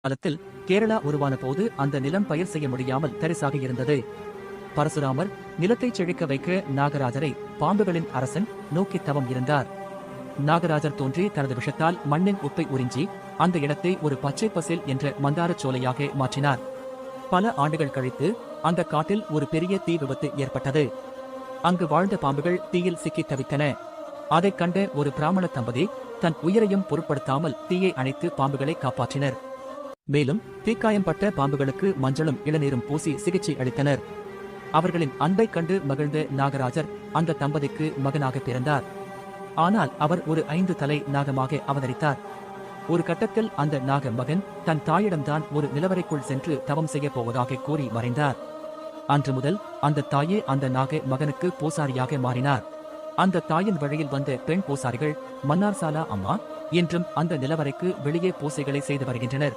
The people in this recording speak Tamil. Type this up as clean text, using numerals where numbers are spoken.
காலத்தில் கேரளா உருவான போது அந்த நிலம் பயிர் செய்ய முடியாமல் தரிசாக இருந்தது. பரசுராமர் நிலத்தை செழிக்க வைக்க நாகராஜரை, பாம்புகளின் அரசன், நோக்கி தவம் இருந்தார். நாகராஜர் தோன்றி தனது விஷத்தால் மண்ணின் உப்பை உறிஞ்சி அந்த இடத்தை ஒரு பச்சை பசேல் என்ற மந்தாரச் சோலையாக மாற்றினார். பல ஆண்டுகள் கழித்து அந்த காட்டில் ஒரு பெரிய தீ விபத்து ஏற்பட்டது. அங்கு வாழ்ந்த பாம்புகள் தீயில் சிக்கி தவித்தன. அதைக் கண்ட ஒரு பிராமண தம்பதி தன் உயிரையும் பொருட்படுத்தாமல் தீயை அணைத்து பாம்புகளை காப்பாற்றினர். மேலும் தீக்காயம்பட்ட பாம்புகளுக்கு மஞ்சளும் இளநீரும் பூசி சிகிச்சை அளித்தனர். அவர்களின் அன்பைக் கண்டு மகிழ்ந்த நாகராஜர் அந்த தம்பதிக்கு மகனாக பிறந்தார். ஆனால் அவர் ஒரு 5 தலை நாகமாக அவதரித்தார். ஒரு கட்டத்தில் அந்த நாக மகன் தன் தாயிடம்தான் ஒரு நிலவரைக்குள் சென்று தவம் செய்ய போவதாக கூறி மறைந்தார். அன்று முதல் அந்த தாயே அந்த நாக மகனுக்கு பூசாரியாக மாறினார். அந்த தாயின் வழியில் வந்த பெண் பூசாரிகள் மன்னார்சாலா அம்மா என்றும் அந்த நிலவரைக்கு வெளியே பூசைகளை செய்து வருகின்றனர்.